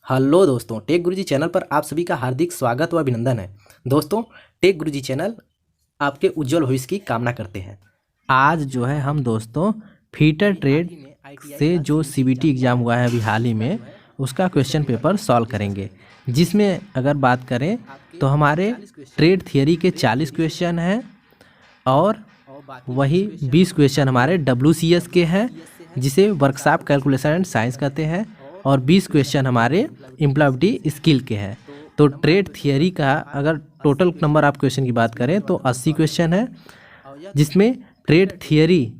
Hello दोस्तों, take गुरुजी channel पर आप सभी का हार्दिक स्वागत व अभिनंदन है। दोस्तों, टेक गुरुजी चैनल आपके उज्जवल भविष्य की कामना करते हैं। आज जो है हम दोस्तों फीटर ट्रेड से जो सीबीटी एग्ज़ाम हुआ है अभी हाल ही में, उसका क्वेश्चन पेपर सॉल्व करेंगे। जिसमें अगर बात करें तो हमारे ट्रेड थियरी के 40 क्वेश्चन हैं और वही 20 क्वेश्चन हमारे WCS के हैं, जिसे वर्कशॉप कैलकुलेशन एंड साइंस कहते हैं, और 20 क्वेश्चन हमारे एम्प्लॉयबिलिटी स्किल के हैं। तो ट्रेड थियरी का अगर टोटल नंबर ऑफ क्वेश्चन की बात करें तो 80 क्वेश्चन है, जिसमें ट्रेड थियरी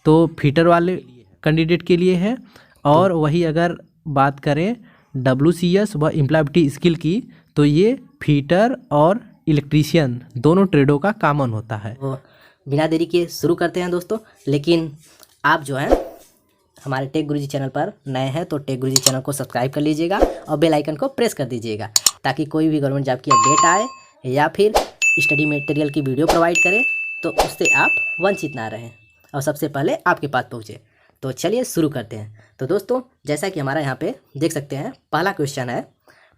तो फीटर वाले कैंडिडेट के लिए है, और वही अगर बात करें WCS व एम्प्लॉयबिलिटी स्किल की तो ये फीटर और इलेक्ट्रीशियन दोनों ट्रेडों का कॉमन होता है। तो बिना देरी के शुरू करते हैं दोस्तों। लेकिन आप जो है हमारे टेक गुरुजी चैनल पर नए हैं तो टेक गुरुजी चैनल को सब्सक्राइब कर लीजिएगा और बेल आइकन को प्रेस कर दीजिएगा, ताकि कोई भी गवर्नमेंट जॉब की अपडेट आए या फिर स्टडी मटेरियल की वीडियो प्रोवाइड करें तो उससे आप वंचित ना रहें और सबसे पहले आपके पास पहुँचे। तो चलिए शुरू करते हैं। तो दोस्तों, जैसा कि हमारा यहाँ पे देख सकते हैं, पहला क्वेश्चन है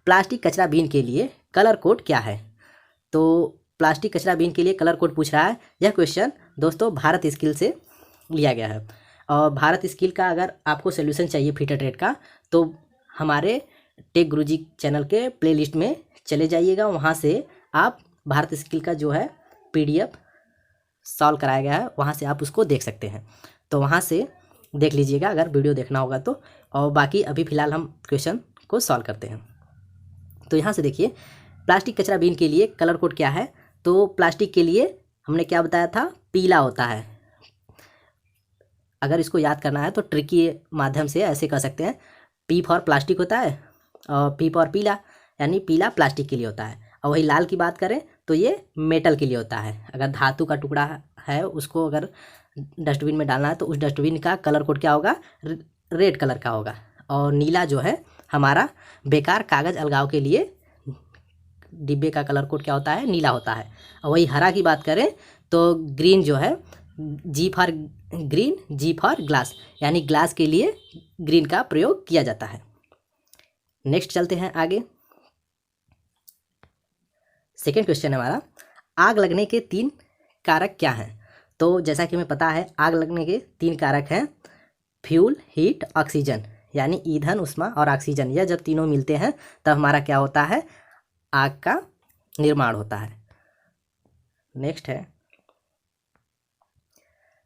प्लास्टिक कचरा बीन के लिए कलर कोड क्या है। तो प्लास्टिक कचरा बीन के लिए कलर कोड पूछ रहा है। यह क्वेश्चन दोस्तों भारत स्किल से लिया गया है, और भारत स्किल का अगर आपको सोल्यूशन चाहिए फीटर ट्रेड का तो हमारे टेक गुरुजी चैनल के प्लेलिस्ट में चले जाइएगा। वहाँ से आप भारत स्किल का जो है PDF सॉल्व कराया गया है, वहाँ से आप उसको देख सकते हैं। तो वहाँ से देख लीजिएगा अगर वीडियो देखना होगा तो। और बाकी अभी फ़िलहाल हम क्वेश्चन को सॉल्व करते हैं। तो यहाँ से देखिए, प्लास्टिक कचरा बीन के लिए कलर कोड क्या है। तो प्लास्टिक के लिए हमने क्या बताया था, पीला होता है। अगर इसको याद करना है तो ट्रिक के माध्यम से ऐसे कर सकते हैं, P फॉर प्लास्टिक होता है और P फॉर पीला, यानी पीला प्लास्टिक के लिए होता है। और वही लाल की बात करें तो ये मेटल के लिए होता है। अगर धातु का टुकड़ा है उसको अगर डस्टबिन में डालना है तो उस डस्टबिन का कलर कोड क्या होगा, रेड कलर का होगा। और नीला जो है हमारा बेकार कागज़ अलगाव के लिए डिब्बे का कलर कोड क्या होता है, नीला होता है। और वही हरा की बात करें तो ग्रीन जो है, G for green, G for glass, यानी ग्लास के लिए ग्रीन का प्रयोग किया जाता है। नेक्स्ट चलते हैं आगे। सेकेंड क्वेश्चन है हमारा, आग लगने के 3 कारक क्या हैं। तो जैसा कि हमें पता है आग लगने के 3 कारक हैं, फ्यूल, हीट, ऑक्सीजन, यानी ईंधन, उष्मा और ऑक्सीजन। यह जब तीनों मिलते हैं तब हमारा क्या होता है, आग का निर्माण होता है। नेक्स्ट है,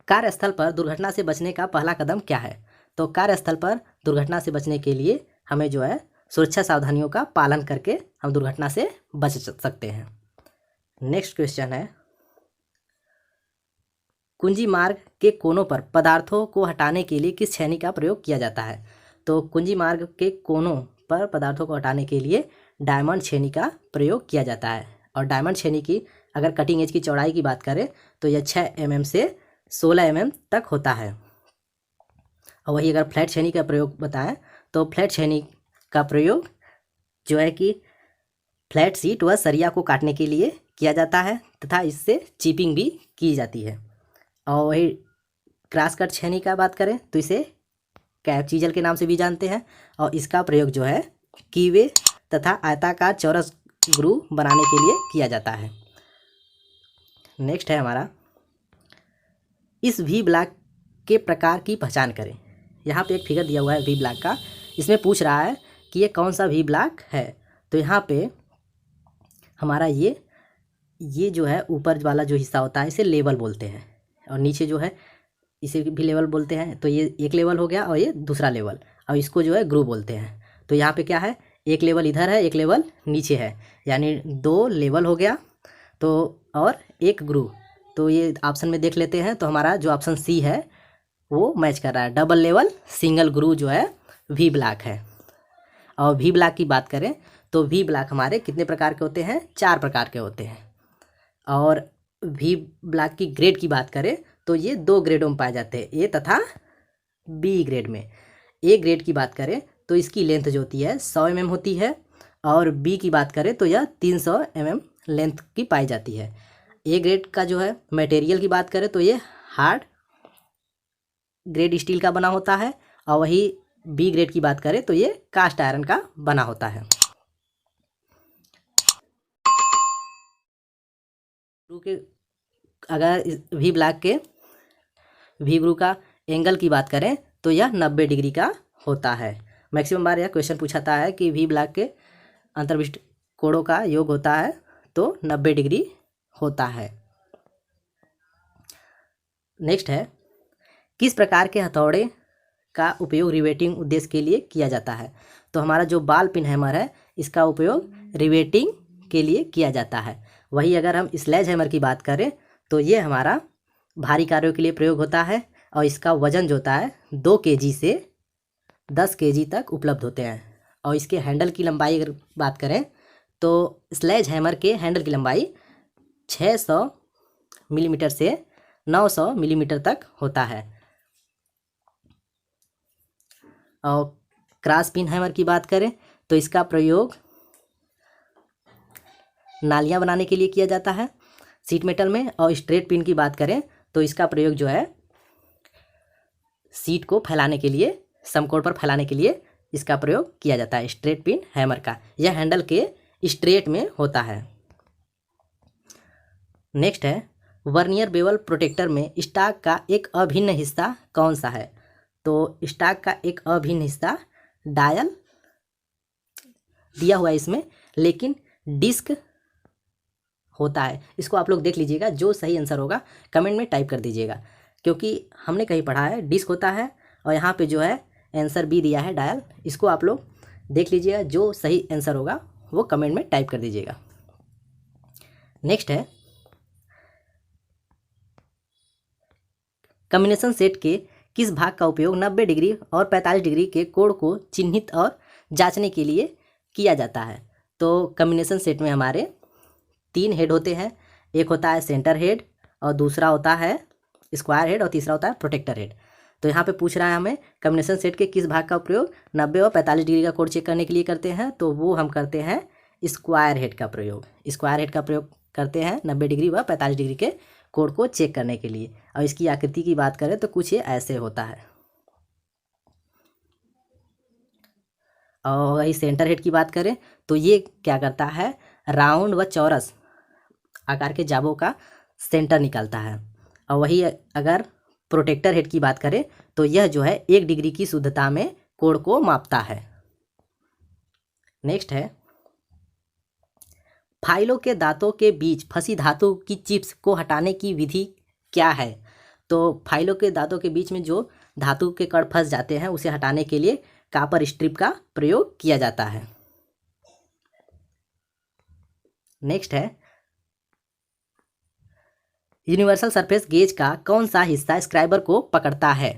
कार्यस्थल पर दुर्घटना से बचने का पहला कदम क्या है। तो कार्यस्थल पर दुर्घटना से बचने के लिए हमें जो है सुरक्षा सावधानियों का पालन करके हम दुर्घटना से बच सकते हैं। नेक्स्ट क्वेश्चन है, कुंजी मार्ग के कोनों पर पदार्थों को हटाने के लिए किस छेनी का प्रयोग किया जाता है। तो कुंजी मार्ग के कोनों पर पदार्थों को हटाने के लिए डायमंड छेनी का प्रयोग किया जाता है। और डायमंड छेनी की अगर कटिंग एज की चौड़ाई की बात करें तो यह 6 mm से 16 mm तक होता है। और वही अगर फ्लैट छेनी का प्रयोग बताएं तो फ्लैट छेनी का प्रयोग जो है कि फ्लैट सीट व सरिया को काटने के लिए किया जाता है तथा इससे चिपिंग भी की जाती है। और वही क्रॉस कट छेनी का बात करें तो इसे कैप चीजल के नाम से भी जानते हैं, और इसका प्रयोग जो है कीवे तथा आयताकार चौरस ग्रू बनाने के लिए किया जाता है। नेक्स्ट है हमारा, इस वी ब्लॉक के प्रकार की पहचान करें। यहाँ पे एक फिगर दिया हुआ है वी ब्लॉक का, इसमें पूछ रहा है कि ये कौन सा वी ब्लॉक है। तो यहाँ पे हमारा ये जो है ऊपर वाला जो हिस्सा होता है इसे लेवल बोलते हैं, और नीचे जो है इसे भी लेवल बोलते हैं। तो ये एक लेवल हो गया और ये दूसरा लेवल, और इसको जो है ग्रू बोलते हैं। तो यहाँ पे क्या है, एक लेवल इधर है, एक लेवल नीचे है, यानी 2 लेवल हो गया तो, और एक ग्रू। तो ये ऑप्शन में देख लेते हैं तो हमारा जो ऑप्शन C है वो मैच कर रहा है। डबल लेवल सिंगल ग्रू जो है वी ब्लॉक है। और वी ब्लॉक की बात करें तो वी ब्लॉक हमारे कितने प्रकार के होते हैं, 4 प्रकार के होते हैं। और वी ब्लॉक की ग्रेड की बात करें तो ये 2 ग्रेडों में पाए जाते हैं, A तथा B ग्रेड में। A ग्रेड की बात करें तो इसकी लेंथ जो होती है 100 mm होती है, और B की बात करें तो यह 300 mm लेंथ की पाई जाती है। A ग्रेड का जो है मटेरियल की बात करें तो ये हार्ड ग्रेड स्टील का बना होता है, और वही बी ग्रेड की बात करें तो ये कास्ट आयरन का बना होता है। के अगर वी ब्लॉक के वी ग्रुप का एंगल की बात करें तो यह 90 डिग्री का होता है। मैक्सिमम बार यह क्वेश्चन पूछाता है कि वी ब्लॉक के अंतर्विष्ट कोणों का योग होता है तो 90 डिग्री होता है। नेक्स्ट है, किस प्रकार के हथौड़े का उपयोग रिवेटिंग उद्देश्य के लिए किया जाता है? तो हमारा जो बॉल पिन हैमर है इसका उपयोग रिवेटिंग के लिए किया जाता है। वही अगर हम स्लेज हैमर की बात करें तो ये हमारा भारी कार्यों के लिए प्रयोग होता है और इसका वजन जो होता है 2 kg से 10 kg तक उपलब्ध होते हैं। और इसके हैंडल की लंबाई अगर बात करें तो स्लेज हैमर के हैंडल की लंबाई 600 मिलीमीटर से 900 मिलीमीटर तक होता है। और क्रॉस पिन हैमर की बात करें तो इसका प्रयोग नालियां बनाने के लिए किया जाता है सीट मेटल में। और स्ट्रेट पिन की बात करें तो इसका प्रयोग जो है सीट को फैलाने के लिए, समकोण पर फैलाने के लिए इसका प्रयोग किया जाता है। स्ट्रेट पिन हैमर का यह हैंडल के स्ट्रेट में होता है। नेक्स्ट है, वर्नियर बेवल प्रोटेक्टर में स्टॉक का एक अभिन्न हिस्सा कौन सा है? तो स्टॉक का एक अभिन्न हिस्सा डायल दिया हुआ है इसमें, लेकिन डिस्क होता है। इसको आप लोग देख लीजिएगा, जो सही आंसर होगा कमेंट में टाइप कर दीजिएगा, क्योंकि हमने कहीं पढ़ा है डिस्क होता है और यहाँ पे जो है आंसर बी दिया है डायल। इसको आप लोग देख लीजिएगा, जो सही आंसर होगा वो कमेंट में टाइप कर दीजिएगा। नेक्स्ट है, कॉम्बिनेशन सेट के किस भाग का उपयोग 90 डिग्री और 45 डिग्री के कोण को चिन्हित और जांचने के लिए किया जाता है? तो कॉम्बिनेशन सेट में हमारे 3 हेड होते हैं। एक होता है सेंटर हेड और दूसरा होता है स्क्वायर हेड और तीसरा होता है प्रोटेक्टर हेड। तो यहाँ पे पूछ रहा है हमें कॉम्बिनेशन सेट के किस भाग का उपयोग 90 और 45 डिग्री का कोण चेक करने के लिए करते हैं? तो वो हम करते हैं स्क्वायर हेड का प्रयोग। स्क्वायर हेड का प्रयोग करते हैं 90 डिग्री व 45 डिग्री के कोण को चेक करने के लिए। और इसकी आकृति की बात करें तो कुछ ये ऐसे होता है। और वही सेंटर हेड की बात करें तो ये क्या करता है, राउंड व चौरस आकार के जाबों का सेंटर निकालता है। और वही अगर प्रोटेक्टर हेड की बात करें तो यह जो है 1 डिग्री की शुद्धता में कोण को मापता है। नेक्स्ट है, फाइलों के दांतों के बीच फंसी धातु की चिप्स को हटाने की विधि क्या है? तो फाइलों के दांतों के बीच में जो धातु के कण फंस जाते हैं उसे हटाने के लिए कॉपर स्ट्रिप का प्रयोग किया जाता है। नेक्स्ट है, यूनिवर्सल सरफेस गेज का कौन सा हिस्सा स्क्राइबर को पकड़ता है?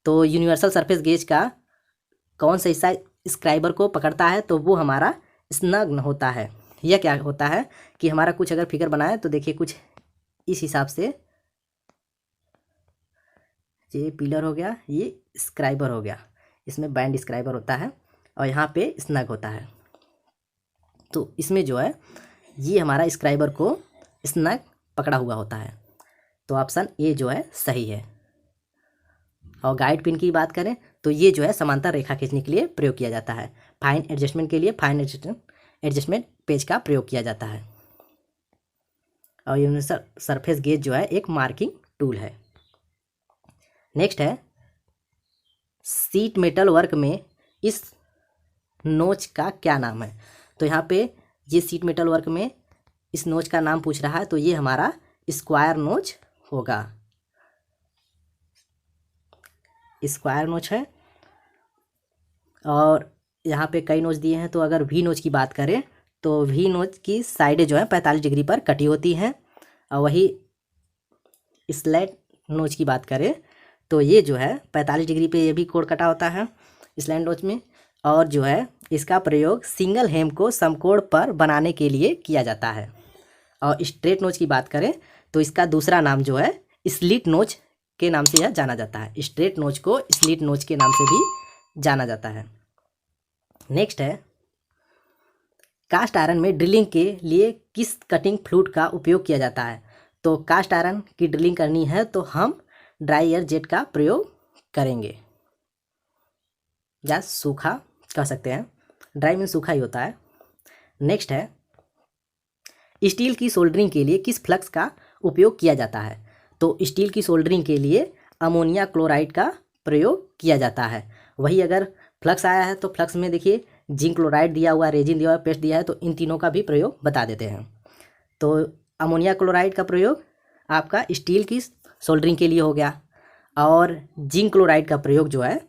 तो यूनिवर्सल सरफेस गेज का कौन सा हिस्सा स्क्राइबर को पकड़ता है? तो वो हमारा स्नग्न होता है। यह क्या होता है कि हमारा कुछ अगर फिगर बनाए तो देखिए कुछ इस हिसाब से, ये पिलर हो गया, ये स्क्राइबर हो गया, इसमें बैंड स्क्राइबर होता है और यहाँ पे स्नग होता है। तो इसमें जो है ये हमारा स्क्राइबर को स्नग पकड़ा हुआ होता है। तो ऑप्शन ए जो है सही है। और गाइड पिन की बात करें तो ये जो है समांतर रेखा खींचने के लिए प्रयोग किया जाता है। फाइन एडजस्टमेंट के लिए फाइन एडजस्टमेंट पेज का प्रयोग किया जाता है। और यूनिवर्सल सरफेस गेज जो है एक मार्किंग टूल है। नेक्स्ट है, सीट मेटल वर्क में इस नोच का क्या नाम है? तो यहाँ पे ये सीट मेटल वर्क में इस नोच का नाम पूछ रहा है, तो ये हमारा स्क्वायर नोच होगा। स्क्वायर नोच है। और यहाँ पे कई नोच दिए हैं, तो अगर वी नोच की बात करें तो वी नोच की साइडें जो है 45 डिग्री पर कटी होती हैं। और वही स्लैट नोच की बात करें तो ये जो है 45 डिग्री पे ये भी कोण कटा होता है स्लैंट नोच में। और जो है इसका प्रयोग सिंगल हेम को समकोण पर बनाने के लिए किया जाता है। और स्ट्रेट नोच की बात करें तो इसका दूसरा नाम जो है स्लिट नोच के नाम से यह जाना जाता है। स्ट्रेट नोच को स्लिट नोच के नाम से भी जाना जाता है। नेक्स्ट है, कास्ट आयरन में ड्रिलिंग के लिए किस कटिंग फ्लूइड का उपयोग किया जाता है? तो कास्ट आयरन की ड्रिलिंग करनी है तो हम ड्राई एयर जेट का प्रयोग करेंगे। या सूखा कह सकते हैं, ड्राई मीन सूखा ही होता है। नेक्स्ट है, स्टील की सोल्डरिंग के लिए किस फ्लक्स का उपयोग किया जाता है? तो स्टील की सोल्डरिंग के लिए अमोनिया क्लोराइड का प्रयोग किया जाता है। वही अगर फ्लक्स आया है तो फ्लक्स में देखिए जिंक क्लोराइड दिया हुआ, रेजिन दिया हुआ, पेस्ट दिया है, तो इन तीनों का भी प्रयोग बता देते हैं। तो अमोनिया क्लोराइड का प्रयोग आपका स्टील की सोल्डरिंग के लिए हो गया, और जिंक क्लोराइड का प्रयोग जो है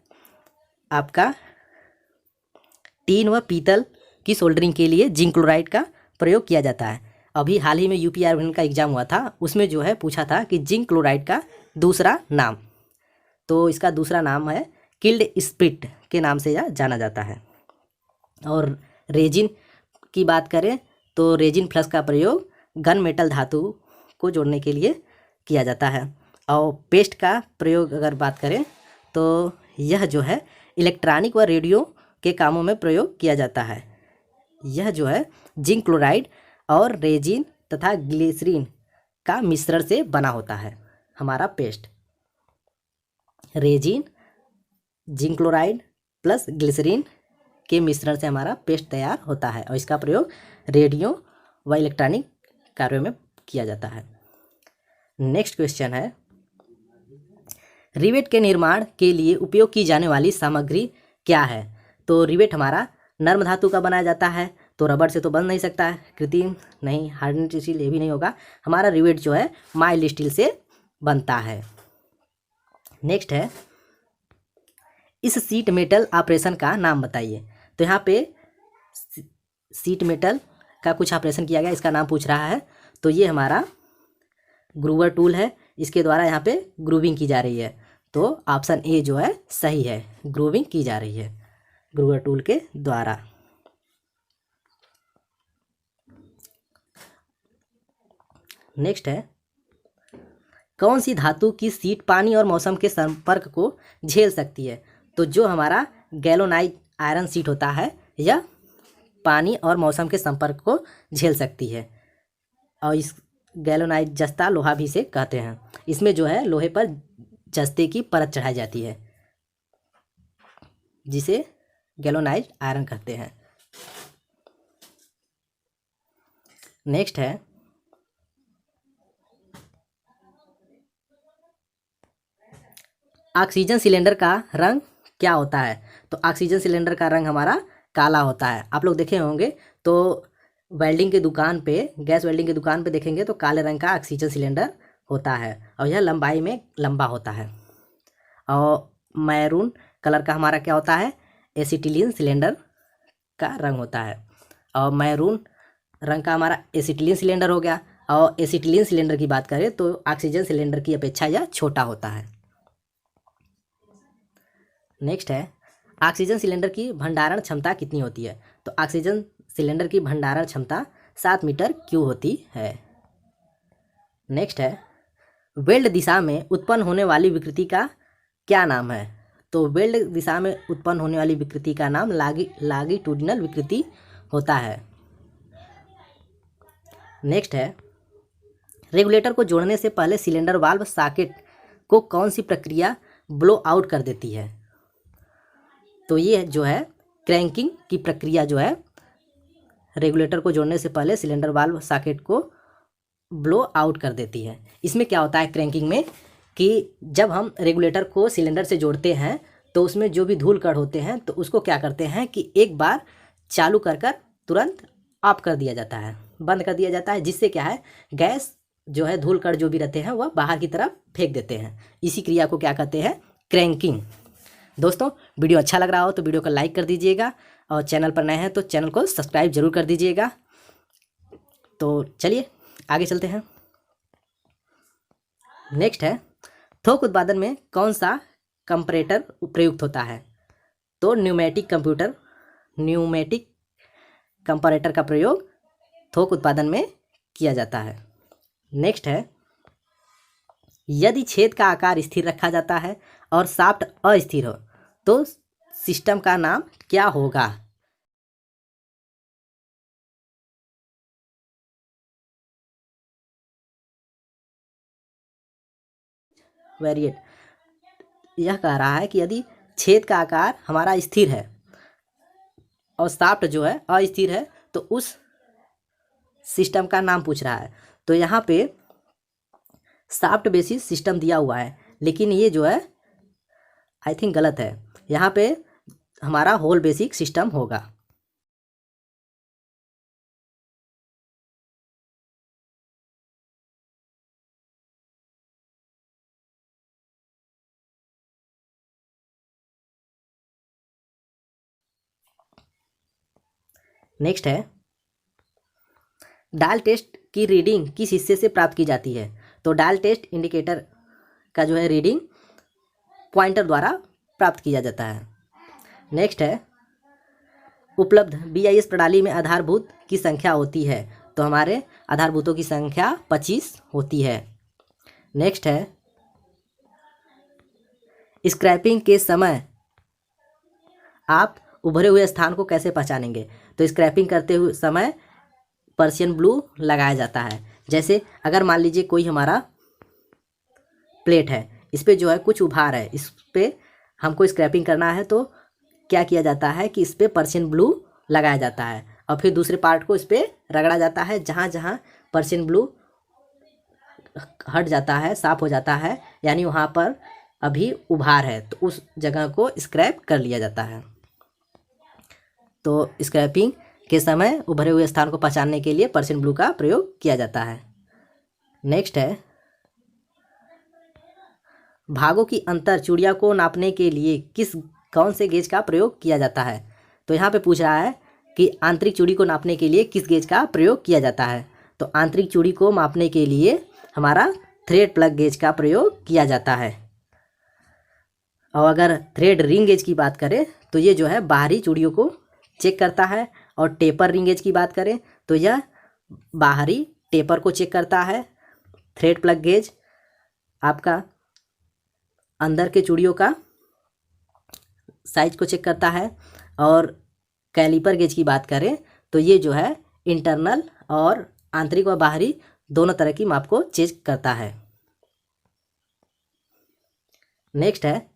आपका टीन व पीतल की सोल्डरिंग के लिए जिंक क्लोराइड का प्रयोग किया जाता है। अभी हाल ही में यूपीआरबीएन का एग्जाम हुआ था, उसमें जो है पूछा था कि जिंक क्लोराइड का दूसरा नाम, तो इसका दूसरा नाम है किल्ड स्प्रिट के नाम से यह जाना जाता है। और रेजिन की बात करें तो रेजिन फ्लक्स का प्रयोग गन मेटल धातु को जोड़ने के लिए किया जाता है। और पेस्ट का प्रयोग अगर बात करें तो यह जो है इलेक्ट्रॉनिक व रेडियो के कामों में प्रयोग किया जाता है। यह जो है जिंक क्लोराइड और रेजिन तथा ग्लिसरीन का मिश्रण से बना होता है हमारा paste. Resin, zinc chloride plus glycerine के मिश्रण से हमारा पेस्ट तैयार होता है, और इसका प्रयोग रेडियो व इलेक्ट्रॉनिक कार्यों में किया जाता है। नेक्स्ट क्वेश्चन है, रिवेट के निर्माण के लिए उपयोग की जाने वाली सामग्री क्या है? तो रिवेट हमारा नर्म धातु का बनाया जाता है, तो रबड़ से तो बन नहीं सकता है, कृत्रिम नहीं, हार्डनेस स्टील ये भी नहीं होगा। हमारा रिवेट जो है माइल्ड स्टील से बनता है। नेक्स्ट है, इस सीट मेटल ऑपरेशन का नाम बताइए। तो यहाँ पे सीट मेटल का कुछ ऑपरेशन किया गया, इसका नाम पूछ रहा है। तो ये हमारा ग्रूवर टूल है, इसके द्वारा यहाँ पे ग्रूविंग की जा रही है। तो ऑप्शन ए जो है सही है, ग्रूविंग की जा रही है ग्रूवर टूल के द्वारा। नेक्स्ट है, कौन सी धातु की सीट पानी और मौसम के संपर्क को झेल सकती है? तो जो हमारा गैल्वेनाइज्ड आयरन सीट होता है यह पानी और मौसम के संपर्क को झेल सकती है, और इस गैल्वेनाइज्ड जस्ता लोहा भी इसे कहते हैं। इसमें जो है लोहे पर जस्ते की परत चढ़ाई जाती है, जिसे गैल्वेनाइज्ड आयरन कहते हैं। नेक्स्ट है, ऑक्सीजन सिलेंडर का रंग क्या होता है? तो ऑक्सीजन सिलेंडर का रंग हमारा काला होता है। आप लोग देखे होंगे तो वेल्डिंग की दुकान पे, गैस वेल्डिंग की दुकान पे देखेंगे तो काले रंग का ऑक्सीजन सिलेंडर होता है, और यह लंबाई में लंबा होता है। और मैरून कलर का हमारा क्या होता है? एसिटिलीन सिलेंडर का रंग होता है। और मैरून रंग का हमारा एसिटिलीन सिलेंडर हो गया। और एसिटिलीन सिलेंडर की बात करें तो ऑक्सीजन सिलेंडर की अपेक्षा यह छोटा होता है। नेक्स्ट है, ऑक्सीजन सिलेंडर की भंडारण क्षमता कितनी होती है? तो ऑक्सीजन सिलेंडर की भंडारण क्षमता 7 मीटर क्यूब होती है। नेक्स्ट है, वेल्ड दिशा में उत्पन्न होने वाली विकृति का क्या नाम है? तो वेल्ड दिशा में उत्पन्न होने वाली विकृति का नाम लॉन्गिट्यूडिनल विकृति होता है। नेक्स्ट है, रेगुलेटर को जोड़ने से पहले सिलेंडर वाल्व सॉकेट को कौन सी प्रक्रिया ब्लो आउट कर देती है? तो ये जो है क्रैंकिंग की प्रक्रिया जो है रेगुलेटर को जोड़ने से पहले सिलेंडर वाल्व सॉकेट को ब्लो आउट कर देती है। इसमें क्या होता है क्रैंकिंग में कि जब हम रेगुलेटर को सिलेंडर से जोड़ते हैं तो उसमें जो भी धूल कण होते हैं तो उसको क्या करते हैं कि एक बार चालू कर तुरंत ऑफ कर दिया जाता है, बंद कर दिया जाता है, जिससे क्या है गैस जो है धूल कण जो भी रहते हैं वह बाहर की तरफ फेंक देते हैं। इसी क्रिया को क्या कहते हैं? क्रैंकिंग। दोस्तों वीडियो अच्छा लग रहा हो तो वीडियो को लाइक कर दीजिएगा, और चैनल पर नए हैं तो चैनल को सब्सक्राइब जरूर कर दीजिएगा। तो चलिए आगे चलते हैं। नेक्स्ट है, थोक उत्पादन में कौन सा कंपैरेटर प्रयुक्त होता है? तो न्यूमेटिक कंपैरेटर का प्रयोग थोक उत्पादन में किया जाता है। नेक्स्ट है, यदि छेद का आकार स्थिर रखा जाता है और शाफ्ट अस्थिर हो तो सिस्टम का नाम क्या होगा? वेरिएट यह कह रहा है कि यदि छेद का आकार हमारा स्थिर है और शाफ्ट जो है अस्थिर है, तो उस सिस्टम का नाम पूछ रहा है। तो यहाँ पे शाफ्ट बेसिस सिस्टम दिया हुआ है, लेकिन ये जो है आई थिंक गलत है। यहाँ पे हमारा होल बेसिक सिस्टम होगा। नेक्स्ट है, डायल टेस्ट की रीडिंग किस हिस्से से प्राप्त की जाती है? तो डायल टेस्ट इंडिकेटर का जो है रीडिंग पॉइंटर द्वारा प्राप्त किया जाता है। नेक्स्ट है, उपलब्ध BIS प्रणाली में आधारभूत की संख्या होती है? तो हमारे आधारभूतों की संख्या 25 होती है। नेक्स्ट है, स्क्रैपिंग के समय आप उभरे हुए स्थान को कैसे पहचानेंगे? तो स्क्रैपिंग करते हुए समय पर्शियन ब्लू लगाया जाता है। जैसे अगर मान लीजिए कोई हमारा प्लेट है, इस पर जो है कुछ उभार है, इस पर हमको स्क्रैपिंग करना है, तो क्या किया जाता है कि इस पर पर्शियन ब्लू लगाया जाता है और फिर दूसरे पार्ट को इस पर रगड़ा जाता है। जहाँ जहाँ पर्शियन ब्लू हट जाता है, साफ हो जाता है, यानी वहाँ पर अभी उभार है, तो उस जगह को स्क्रैप कर लिया जाता है। तो स्क्रैपिंग के समय उभरे हुए स्थान को पहचानने के लिए पर्शियन ब्लू का प्रयोग किया जाता है। नेक्स्ट है, भागों की अंतर चूड़िया को नापने के लिए कौन से गेज का प्रयोग किया जाता है? तो यहाँ पे पूछ रहा है कि आंतरिक चूड़ी को नापने के लिए किस गेज का प्रयोग किया जाता है? तो आंतरिक चूड़ी को मापने के लिए हमारा थ्रेड प्लग गेज का प्रयोग किया जाता है। और अगर थ्रेड रिंग गेज की बात करें तो ये जो है बाहरी चूड़ियों को चेक करता है, और टेपर रिंग गेज की बात करें तो यह बाहरी टेपर को चेक करता है। थ्रेड प्लग गेज आपका अंदर के चूड़ियों का साइज को चेक करता है, और कैलिपर गेज की बात करें तो ये जो है इंटरनल और आंतरिक व बाहरी दोनों तरह की माप को चेक करता है। नेक्स्ट है,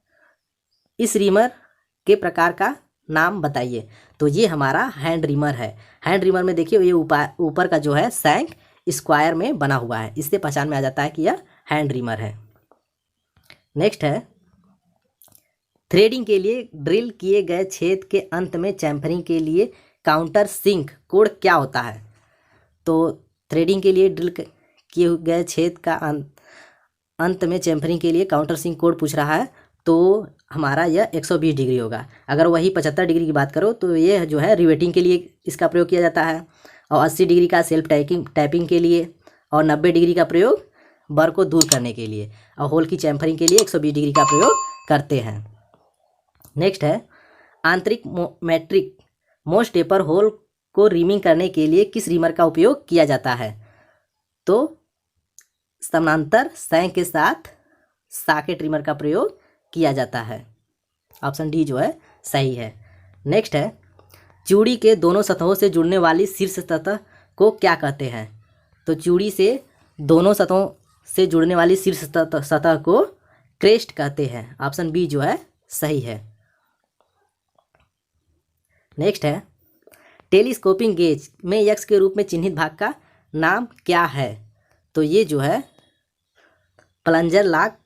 इस रिमर के प्रकार का नाम बताइए? तो ये हमारा हैंड रिमर है। हैंड रिमर में देखिए ये ऊपर का जो है सैंक स्क्वायर में बना हुआ है, इससे पहचान में आ जाता है कि यह हैंड रिमर है। नेक्स्ट है, थ्रेडिंग के लिए ड्रिल किए गए छेद के अंत में चैम्फरिंग के लिए काउंटर सिंक कोड क्या होता है? तो थ्रेडिंग के लिए ड्रिल किए गए छेद का अंत में चैम्फरिंग के लिए काउंटर सिंक कोड पूछ रहा है, तो हमारा यह 120 डिग्री होगा। अगर वही 75 डिग्री की बात करो तो ये जो है रिवेटिंग के लिए इसका प्रयोग किया जाता है, और 80 डिग्री का सेल्फ टैपिंग के लिए, और 90 डिग्री का प्रयोग बर को दूर करने के लिए, और होल की चैम्फरिंग के लिए 120 डिग्री का प्रयोग करते हैं। नेक्स्ट है, आंतरिक मैट्रिक मोस्ट टेपर होल को रिमिंग करने के लिए किस रिमर का उपयोग किया जाता है? तो समानांतर सैंक के साथ सॉकेट रिमर का प्रयोग किया जाता है। ऑप्शन डी जो है सही है। नेक्स्ट है, चूड़ी के दोनों सतहों से जुड़ने वाली शीर्ष सतह को क्या कहते हैं? तो चूड़ी से दोनों सतहों से जुड़ने वाली शीर्ष सतह को क्रेस्ट कहते हैं। ऑप्शन बी जो है सही है। नेक्स्ट है, टेलीस्कोपिंग गेज में एक्स के रूप में चिन्हित भाग का नाम क्या है? तो ये जो है प्लंजर लॉक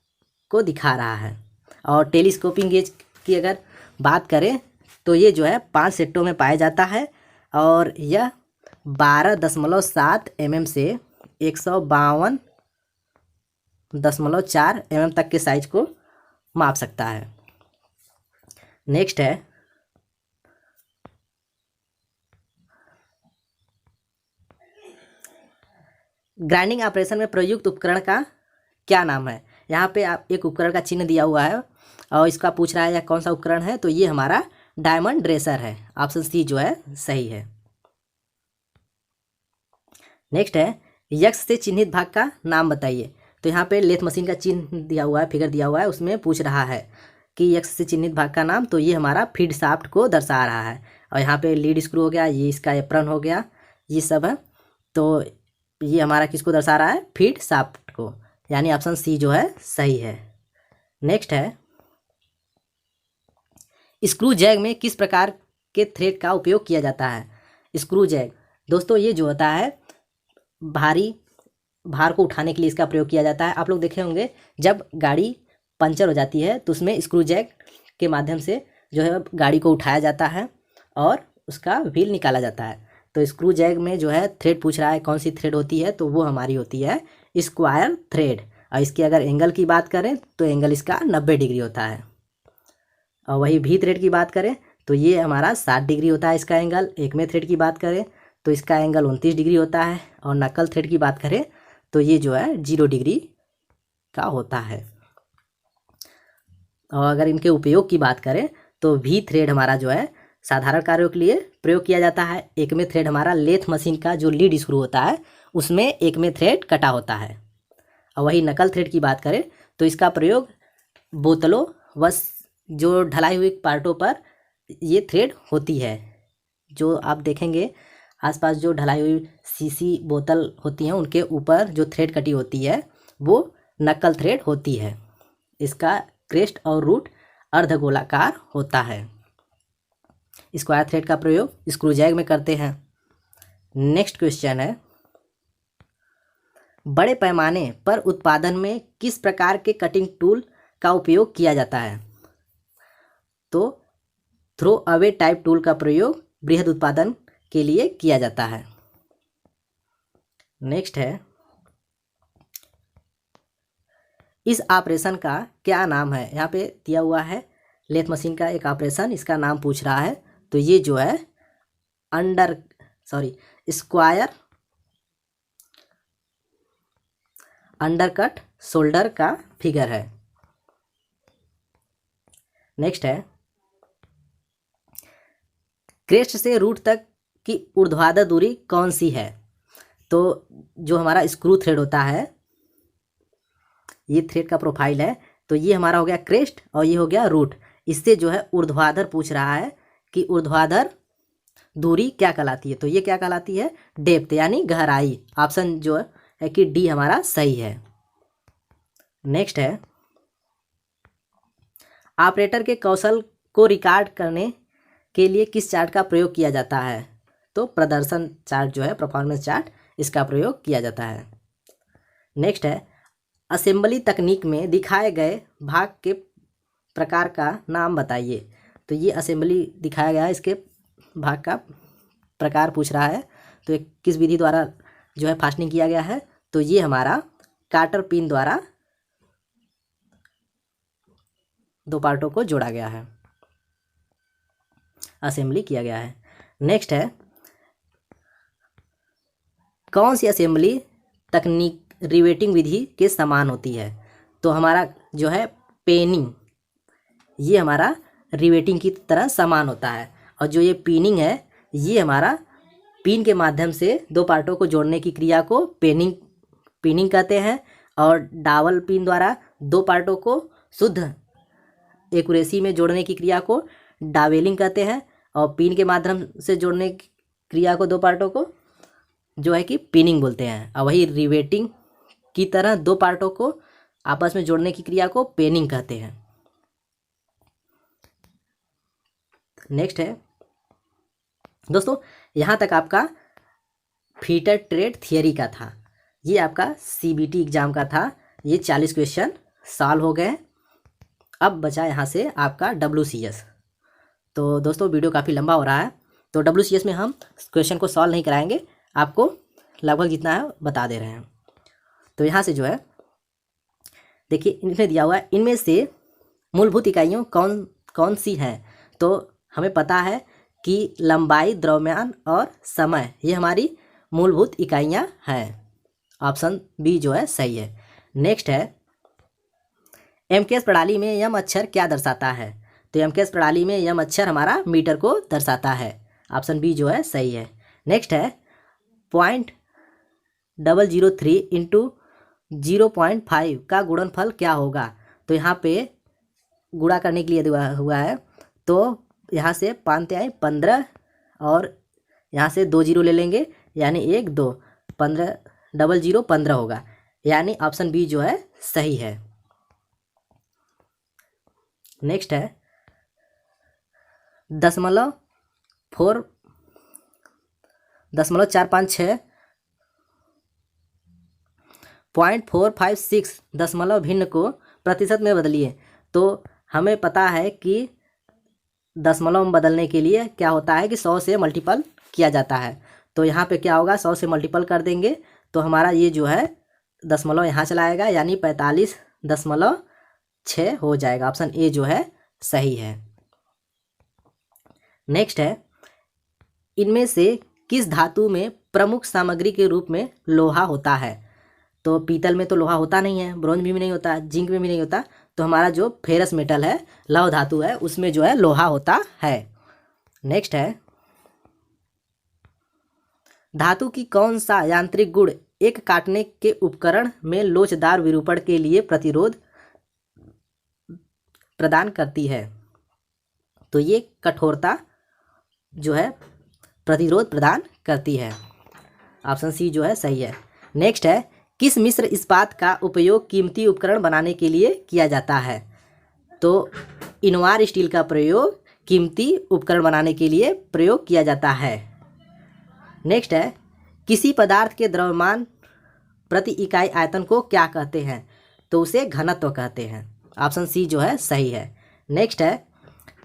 को दिखा रहा है। और टेलीस्कोपिंग गेज की अगर बात करें तो ये जो है 5 सेटों में पाया जाता है, और यह 12.7 mm से 152.4 mm तक के साइज को माप सकता है। नेक्स्ट है, ग्राइंडिंग ऑपरेशन में प्रयुक्त उपकरण का क्या नाम है? यहाँ पे आप एक उपकरण का चिन्ह दिया हुआ है और इसका पूछ रहा है यह कौन सा उपकरण है, तो ये हमारा डायमंड ड्रेसर है। ऑप्शन सी जो है सही है। नेक्स्ट है, यक्स से चिन्हित भाग का नाम बताइए? तो यहाँ पे लेथ मशीन का चिन्ह दिया हुआ है, फिगर दिया हुआ है, उसमें पूछ रहा है कि यक्स से चिन्हित भाग का नाम, तो ये हमारा फीड शाफ्ट को दर्शा रहा है। और यहाँ पे लीड स्क्रू हो गया, ये इसका एप्रन हो गया, ये सब है, तो ये हमारा किसको दर्शा रहा है? फीड शाफ्ट को, यानी ऑप्शन सी जो है सही है। नेक्स्ट है, स्क्रू जैग में किस प्रकार के थ्रेड का उपयोग किया जाता है? स्क्रू जैग दोस्तों ये जो होता है भारी भार को उठाने के लिए इसका प्रयोग किया जाता है। आप लोग देखे होंगे जब गाड़ी पंचर हो जाती है तो उसमें स्क्रू जैग के माध्यम से जो है गाड़ी को उठाया जाता है और उसका व्हील निकाला जाता है। तो स्क्रू जैग में जो है थ्रेड पूछ रहा है कौन सी थ्रेड होती है, तो वो हमारी होती है स्क्वायर थ्रेड। और इसकी अगर एंगल की बात करें तो एंगल इसका 90 डिग्री होता है। और वही भी थ्रेड की बात करें तो ये हमारा 60 डिग्री होता है इसका एंगल। एक में थ्रेड की बात करें तो इसका एंगल 29 डिग्री होता है। और नकल थ्रेड की बात करें तो ये जो है 0 डिग्री का होता है। और अगर इनके उपयोग की बात करें तो भी थ्रेड हमारा जो है साधारण कार्यों के लिए प्रयोग किया जाता है। एक में थ्रेड हमारा लेथ मशीन का जो लीड स्क्रू होता है उसमें एक में थ्रेड कटा होता है। और वही नकल थ्रेड की बात करें तो इसका प्रयोग बोतलों व जो ढलाई हुई पार्टों पर ये थ्रेड होती है। जो आप देखेंगे आसपास जो ढलाई हुई सीसी बोतल होती हैं उनके ऊपर जो थ्रेड कटी होती है वो नकल थ्रेड होती है। इसका क्रेस्ट और रूट अर्धगोलाकार होता है। स्क्वायर थ्रेड का प्रयोग स्क्रू जैग में करते हैं। नेक्स्ट क्वेश्चन है, बड़े पैमाने पर उत्पादन में किस प्रकार के कटिंग टूल का उपयोग किया जाता है? तो थ्रो अवे टाइप टूल का प्रयोग बृहद उत्पादन के लिए किया जाता है। नेक्स्ट है, इस ऑपरेशन का क्या नाम है? यहाँ पे दिया हुआ है लेथ मशीन का एक ऑपरेशन, इसका नाम पूछ रहा है। तो ये जो है स्क्वायर अंडरकट शोल्डर का फिगर है। नेक्स्ट है, क्रेस्ट से रूट तक की ऊर्ध्वाधर दूरी कौन सी है? तो जो हमारा स्क्रू थ्रेड होता है, ये थ्रेड का प्रोफाइल है, तो ये हमारा हो गया क्रेस्ट और ये हो गया रूट। इससे जो है ऊर्ध्वाधर पूछ रहा है कि ऊर्ध्वाधर दूरी क्या कहलाती है? तो ये क्या कहलाती है? डेप्थ यानी गहराई। ऑप्शन जो है कि डी हमारा सही है। नेक्स्ट है, ऑपरेटर के कौशल को रिकॉर्ड करने के लिए किस चार्ट का प्रयोग किया जाता है? तो प्रदर्शन चार्ट जो है, परफॉर्मेंस चार्ट, इसका प्रयोग किया जाता है। नेक्स्ट है, असेंबली तकनीक में दिखाए गए भाग के प्रकार का नाम बताइए। तो ये असेंबली दिखाया गया है, इसके भाग का प्रकार पूछ रहा है। तो ये किस विधि द्वारा जो है फास्टनिंग किया गया है? तो ये हमारा काटर पिन द्वारा दो पार्टों को जोड़ा गया है, असेंबली किया गया है। नेक्स्ट है, कौन सी असेंबली तकनीक रिवेटिंग विधि के समान होती है? तो हमारा जो है पेनिंग, ये हमारा रिवेटिंग की तरह समान होता है। और जो ये पिनिंग है, ये हमारा पिन के माध्यम से दो पार्टों को जोड़ने की क्रिया को पिनिंग कहते हैं। और डावल पिन द्वारा दो पार्टों को शुद्ध एक्यूरेसी में जोड़ने की क्रिया को डावेलिंग कहते हैं। और पिन के माध्यम से जोड़ने की क्रिया को दो पार्टों को जो है कि पिनिंग बोलते हैं। और वही रिवेटिंग की तरह दो पार्टों को आपस में जोड़ने की क्रिया को पेनिंग कहते हैं। नेक्स्ट है दोस्तों, यहाँ तक आपका फीटर ट्रेड थियरी का था। ये आपका CBT एग्जाम का था। ये 40 क्वेश्चन सॉल्व हो गए। अब बचा यहाँ से आपका WCS। तो दोस्तों वीडियो काफ़ी लंबा हो रहा है, तो WCS में हम क्वेश्चन को सॉल्व नहीं कराएंगे, आपको लगभग जितना है बता दे रहे हैं। तो यहाँ से जो है देखिए, इनमें दिया हुआ है, इनमें से मूलभूत इकाइयों कौन सी हैं? तो हमें पता है कि लंबाई, द्रव्यमान और समय, ये हमारी मूलभूत इकाइयाँ हैं। ऑप्शन बी जो है सही है। नेक्स्ट है, MKS प्रणाली में यम अक्षर क्या दर्शाता है? तो MKS प्रणाली में यम अक्षर हमारा मीटर को दर्शाता है। ऑप्शन बी जो है सही है। नेक्स्ट है, 0.003 इंटू 0.5 का गुणनफल क्या होगा? तो यहाँ पे गुणा करने के लिए दिया हुआ है, तो यहाँ से 5×15 और यहाँ से 2 जीरो ले लेंगे, यानी 1 2 15 00 15 होगा, यानी ऑप्शन बी जो है सही है। नेक्स्ट है, दशमलव 456 .456 दशमलव भिन्न को प्रतिशत में बदलिए। तो हमें पता है कि दशमलव में बदलने के लिए क्या होता है कि 100 से मल्टीपल किया जाता है। तो यहाँ पे क्या होगा, 100 से मल्टीपल कर देंगे तो हमारा ये जो है दशमलव यहाँ चला आएगा, यानी 45.6 हो जाएगा। ऑप्शन ए जो है सही है। नेक्स्ट है, इनमें से किस धातु में प्रमुख सामग्री के रूप में लोहा होता है? तो पीतल में तो लोहा होता नहीं है, ब्रोंज में भी नहीं होता, जिंक में भी नहीं होता, तो हमारा जो फेरस मेटल है, लौह धातु है, उसमें जो है लोहा होता है। नेक्स्ट है, धातु की कौन सा यांत्रिक गुण एक काटने के उपकरण में लोचदार विरूपण के लिए प्रतिरोध प्रदान करती है? तो ये कठोरता जो है प्रतिरोध प्रदान करती है। ऑप्शन सी जो है सही है। नेक्स्ट है, किस मिश्र इस्पात का उपयोग कीमती उपकरण बनाने के लिए किया जाता है? तो इनवार स्टील का प्रयोग कीमती उपकरण बनाने के लिए प्रयोग किया जाता है। नेक्स्ट है, किसी पदार्थ के द्रव्यमान प्रति इकाई आयतन को क्या कहते हैं? तो उसे घनत्व कहते हैं। ऑप्शन सी जो है सही है। नेक्स्ट है,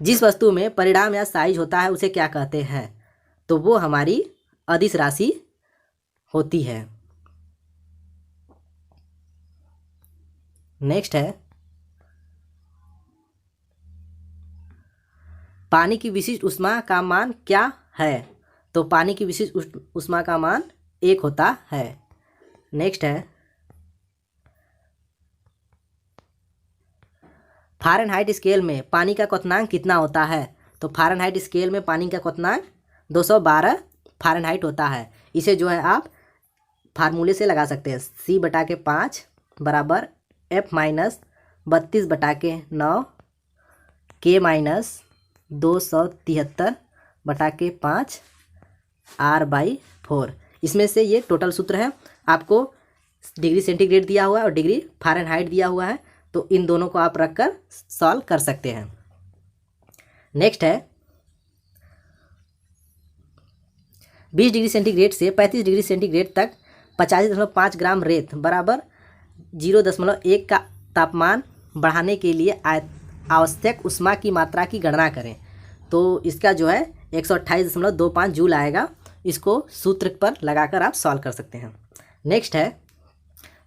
जिस वस्तु में परिणाम या साइज होता है उसे क्या कहते हैं? तो वो हमारी अदिश राशि होती है। नेक्स्ट है, पानी की विशिष्ट ऊष्मा का मान क्या है? तो पानी की विशिष्ट ऊष्मा का मान 1 होता है। नेक्स्ट है, फ़ारेनहाइट स्केल में पानी का क्वथनांक कितना होता है? तो फ़ारेनहाइट स्केल में पानी का क्वथनांक 212 फ़ारेनहाइट होता है। इसे जो है आप फार्मूले से लगा सकते हैं, C/5 बराबर F माइनस 32/9 K- 273/5 R/4। इसमें से ये टोटल सूत्र है। आपको डिग्री सेंटीग्रेड दिया हुआ है और डिग्री फ़ारेनहाइट दिया हुआ है, तो इन दोनों को आप रखकर सॉल्व कर सकते हैं। नेक्स्ट है, 20 डिग्री सेंटीग्रेड से 35 डिग्री सेंटीग्रेड तक 85.5 ग्राम रेत बराबर 0.1 का तापमान बढ़ाने के लिए आवश्यक ऊष्मा की मात्रा की गणना करें। तो इसका जो है 128.25 जूल आएगा। इसको सूत्र पर लगाकर आप सॉल्व कर सकते हैं। नेक्स्ट है,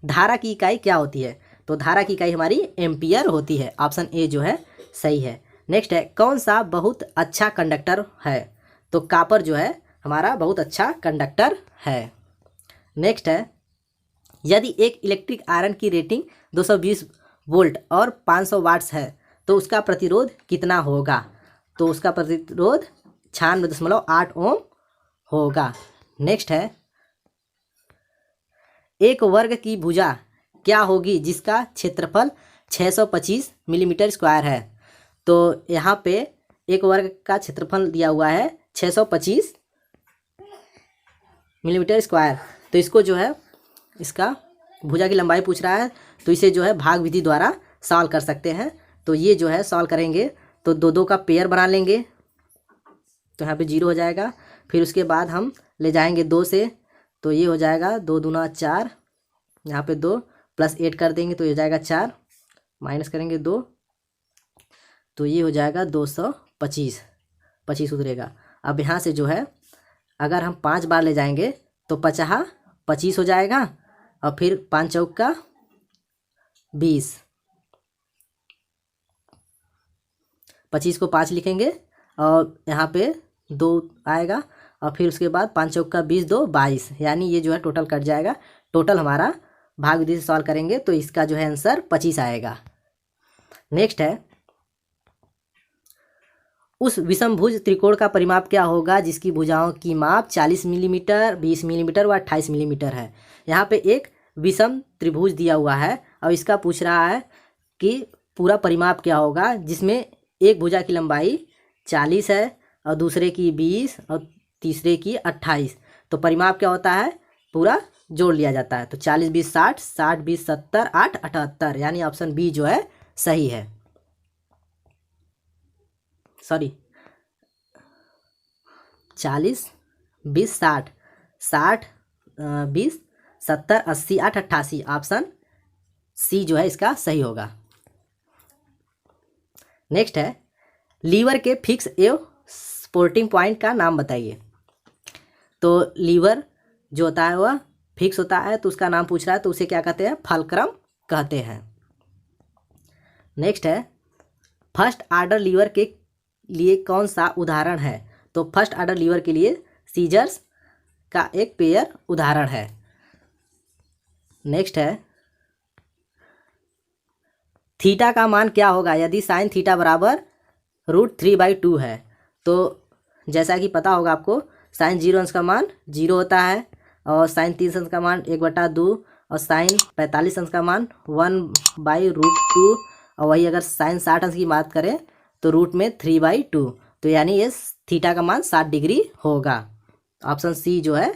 धारा की इकाई क्या होती है? तो धारा की इकाई हमारी एम्पियर होती है। ऑप्शन ए जो है सही है। नेक्स्ट है, कौन सा बहुत अच्छा कंडक्टर है? तो कॉपर जो है हमारा बहुत अच्छा कंडक्टर है। नेक्स्ट है, यदि एक इलेक्ट्रिक आयरन की रेटिंग 220 वोल्ट और 500 वाट्स है तो उसका प्रतिरोध कितना होगा? तो उसका प्रतिरोध 96.8 ओम होगा। नेक्स्ट है, एक वर्ग की भुजा क्या होगी जिसका क्षेत्रफल 625 मिलीमीटर स्क्वायर है? तो यहाँ पे एक वर्ग का क्षेत्रफल दिया हुआ है 625 मिलीमीटर स्क्वायर। तो इसको जो है इसका भुजा की लंबाई पूछ रहा है, तो इसे जो है भाग विधि द्वारा सॉल्व कर सकते हैं। तो ये जो है सॉल्व करेंगे तो 2-2 का पेयर बना लेंगे, तो यहाँ पे 0 हो जाएगा। फिर उसके बाद हम ले जाएंगे 2 से, तो ये हो जाएगा 2 दूना 4, यहाँ पे 2 प्लस 8 कर देंगे तो ये हो जाएगा 4, माइनस करेंगे 2, तो ये हो जाएगा 225, 25 उतरेगा। अब यहाँ से जो है अगर हम 5 बार ले जाएंगे तो 25 हो जाएगा, और फिर 5 चौका 20, 25 को 5 लिखेंगे और यहाँ पे 2 आएगा, और फिर उसके बाद 5 चौका 20, 2 22, यानी ये जो है टोटल कट जाएगा। टोटल हमारा भाग विधि से सॉल्व करेंगे तो इसका जो है आंसर 25 आएगा। नेक्स्ट है, उस विषमभुज त्रिकोण का परिमाप क्या होगा जिसकी भुजाओं की माप 40 मिलीमीटर, 20 मिलीमीटर व 28 मिलीमीटर है? यहाँ पे एक विषम त्रिभुज दिया हुआ है और इसका पूछ रहा है कि पूरा परिमाप क्या होगा जिसमें एक भुजा की लंबाई 40 है और दूसरे की 20 और तीसरे की 28। तो परिमाप क्या होता है, पूरा जोड़ लिया जाता है। तो 40 20 60, 60 20 70, 8 78, यानी ऑप्शन बी जो है सही है। सॉरी, 40 20 60 60 20 70 80 8 88। ऑप्शन सी जो है इसका सही होगा। नेक्स्ट है लीवर के फिक्स एवं सपोर्टिंग पॉइंट का नाम बताइए। तो लीवर जो होता है वह फिक्स होता है, तो उसका नाम पूछ रहा है, तो उसे क्या कहते हैं? फलक्रम कहते हैं। नेक्स्ट है फर्स्ट आर्डर लीवर के लिए कौन सा उदाहरण है? तो फर्स्ट आर्डर लीवर के लिए सीजर्स का एक पेयर उदाहरण है। नेक्स्ट है थीटा का मान क्या होगा यदि साइन थीटा बराबर √3/2 है? तो जैसा कि पता होगा आपको, साइन 0 अंश का मान 0 होता है, और साइन 30 अंश का मान 1/2, और साइन 45 अंश का मान 1/√2, और वही अगर साइन 60 अंश की बात करें तो रूट में 3/2, तो यानी ये थीटा का मान 60 डिग्री होगा। ऑप्शन सी जो है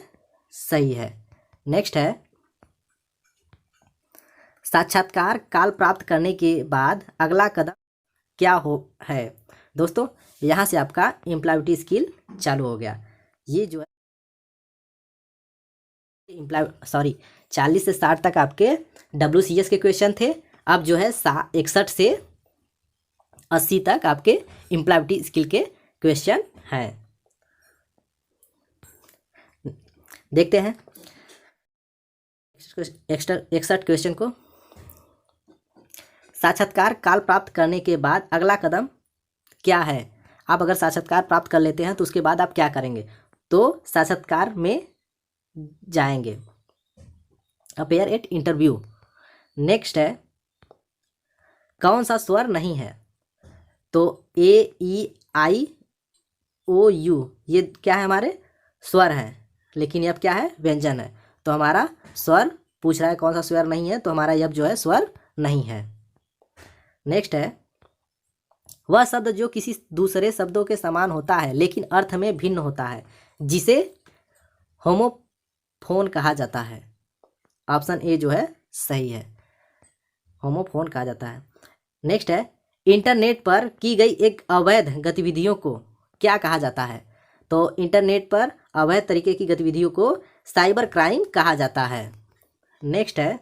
सही है। नेक्स्ट है साक्षात्कार काल प्राप्त करने के बाद अगला कदम क्या हो है? दोस्तों यहाँ से आपका एम्प्लॉयबिलिटी स्किल चालू हो गया। ये जो है 40 से 60 तक आपके WCS के क्वेश्चन थे। अब जो है 61 से 80 तक आपके एम्प्लॉयबिलिटी स्किल के क्वेश्चन हैं। देखते हैं 61 क्वेश्चन को। साक्षात्कार काल प्राप्त करने के बाद अगला कदम क्या है? आप अगर साक्षात्कार प्राप्त कर लेते हैं तो उसके बाद आप क्या करेंगे? तो साक्षात्कार में जाएंगे, अपेयर एट इंटरव्यू। नेक्स्ट है कौन सा स्वर नहीं है? तो A, E, I, O, U ये क्या है? हमारे स्वर हैं, लेकिन यह क्या है? व्यंजन है। तो हमारा स्वर पूछ रहा है कौन सा स्वर नहीं है, तो हमारा यह जो है स्वर नहीं है। नेक्स्ट है वह शब्द जो किसी दूसरे शब्दों के समान होता है लेकिन अर्थ में भिन्न होता है, जिसे होमोफोन कहा जाता है। ऑप्शन ए जो है सही है, होमोफोन कहा जाता है। नेक्स्ट है इंटरनेट पर की गई एक अवैध गतिविधियों को क्या कहा जाता है? तो इंटरनेट पर अवैध तरीके की गतिविधियों को साइबर क्राइम कहा जाता है। नेक्स्ट है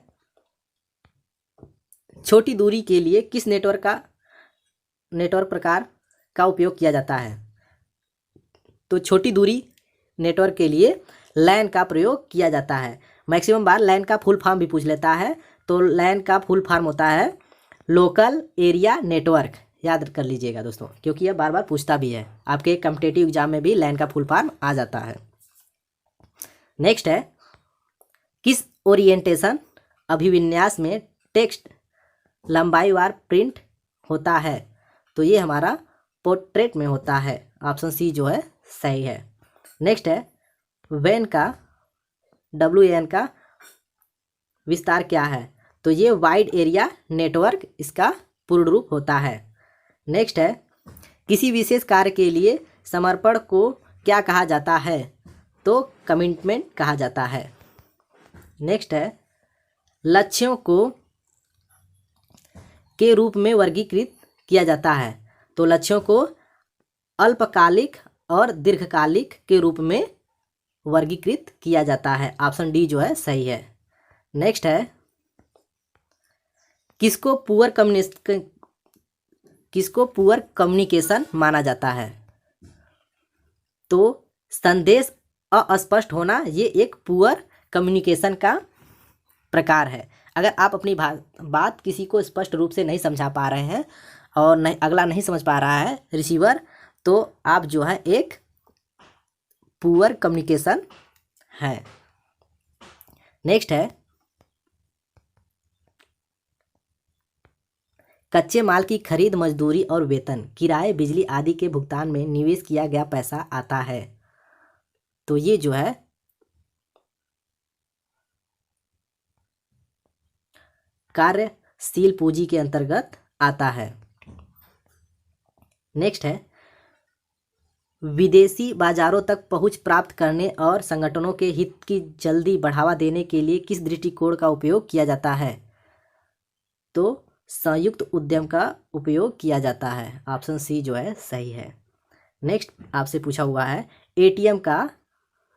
छोटी दूरी के लिए किस नेटवर्क प्रकार का उपयोग किया जाता है? तो छोटी दूरी नेटवर्क के लिए लैन का प्रयोग किया जाता है। मैक्सिमम बार लैन का फुल फॉर्म भी पूछ लेता है, तो लैन का फुल फॉर्म होता है लोकल एरिया नेटवर्क। याद कर लीजिएगा दोस्तों, क्योंकि यह बार बार पूछता भी है, आपके कॉम्पिटिटिव एग्जाम में भी लैन का फुल फॉर्म आ जाता है। नेक्स्ट है किस ओरिएंटेशन अभिविन्यास में टेक्स्ट लंबाईवार प्रिंट होता है? तो ये हमारा पोर्ट्रेट में होता है। ऑप्शन सी जो है सही है। नेक्स्ट है WAN का विस्तार क्या है? तो ये वाइड एरिया नेटवर्क इसका पूर्ण रूप होता है। नेक्स्ट है किसी विशेष कार्य के लिए समर्पण को क्या कहा जाता है? तो कमिटमेंट कहा जाता है। नेक्स्ट है लक्ष्यों को के रूप में वर्गीकृत किया जाता है। तो लक्ष्यों को अल्पकालिक और दीर्घकालिक के रूप में वर्गीकृत किया जाता है। ऑप्शन डी जो है सही है। नेक्स्ट है किसको पुअर कम्युनिकेशन माना जाता है? तो संदेश अस्पष्ट होना ये एक पुअर कम्युनिकेशन का प्रकार है। अगर आप अपनी बात किसी को स्पष्ट रूप से नहीं समझा पा रहे हैं और नहीं अगला नहीं समझ पा रहा है रिसीवर, तो आप जो है एक पुअर कम्युनिकेशन है। नेक्स्ट है कच्चे माल की खरीद, मजदूरी और वेतन, किराए, बिजली आदि के भुगतान में निवेश किया गया पैसा आता है। तो ये जो है कार्यशील पूंजी के अंतर्गत आता है। नेक्स्ट है विदेशी बाजारों तक पहुंच प्राप्त करने और संगठनों के हित की जल्दी बढ़ावा देने के लिए किस दृष्टिकोण का उपयोग किया जाता है? तो संयुक्त उद्यम का उपयोग किया जाता है। ऑप्शन सी जो है सही है। नेक्स्ट आपसे पूछा हुआ है एटीएम का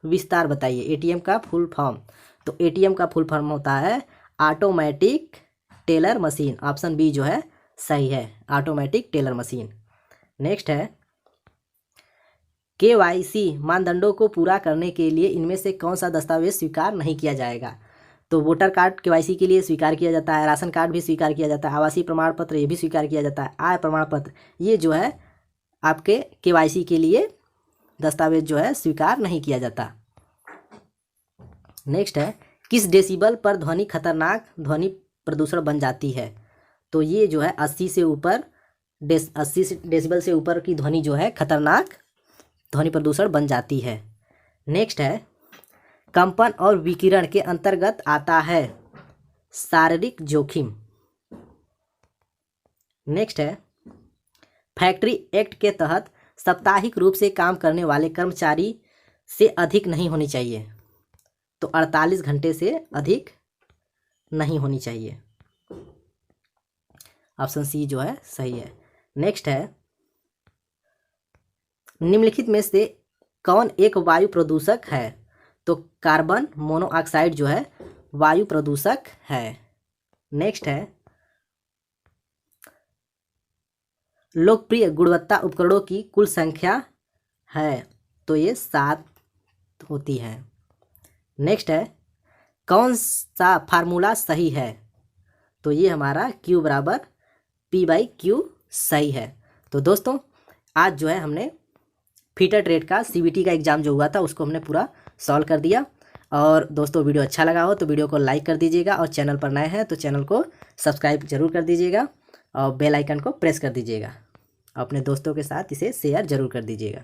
विस्तार बताइए। एटीएम का फुल फॉर्म, तो एटीएम का फुल फॉर्म होता है automatic teller machine. Option B जो है सही है, ऑटोमेटिक टेलर मशीन। नेक्स्ट है केवाईसी मानदंडों को पूरा करने के लिए इनमें से कौन सा दस्तावेज स्वीकार नहीं किया जाएगा। तो वोटर कार्ड केवाईसी के लिए स्वीकार किया जाता है, राशन कार्ड भी स्वीकार किया जाता है, आवासीय प्रमाण पत्र ये भी स्वीकार किया जाता है, आय प्रमाण पत्र ये जो है आपके केवाईसी के लिए दस्तावेज जो है स्वीकार नहीं किया जाता। नेक्स्ट है किस डेसिबल पर ध्वनि खतरनाक ध्वनि प्रदूषण बन जाती है। तो ये जो है 80 से ऊपर 80 डेसिबल से ऊपर की ध्वनि जो है खतरनाक ध्वनि प्रदूषण बन जाती है। नेक्स्ट है कंपन और विकिरण के अंतर्गत आता है शारीरिक जोखिम। नेक्स्ट है फैक्ट्री एक्ट के तहत साप्ताहिक रूप से काम करने वाले कर्मचारी से अधिक नहीं होनी चाहिए। तो 48 घंटे से अधिक नहीं होनी चाहिए। ऑप्शन सी जो है सही है। नेक्स्ट है निम्नलिखित में से कौन एक वायु प्रदूषक है। तो कार्बन मोनोऑक्साइड जो है वायु प्रदूषक है। नेक्स्ट है लोकप्रिय गुणवत्ता उपकरणों की कुल संख्या है। तो ये 7 होती है। नेक्स्ट है कौन सा फार्मूला सही है। तो ये हमारा Q बराबर P/Q सही है। तो दोस्तों आज जो है हमने फीटर ट्रेड का CBT का एग्ज़ाम जो हुआ था उसको हमने पूरा सॉल्व कर दिया। और दोस्तों वीडियो अच्छा लगा हो तो वीडियो को लाइक कर दीजिएगा, और चैनल पर नए हैं तो चैनल को सब्सक्राइब जरूर कर दीजिएगा, और बेल आइकन को प्रेस कर दीजिएगा। अपने दोस्तों के साथ इसे शेयर जरूर कर दीजिएगा।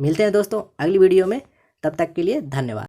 मिलते हैं दोस्तों अगली वीडियो में, तब तक के लिए धन्यवाद।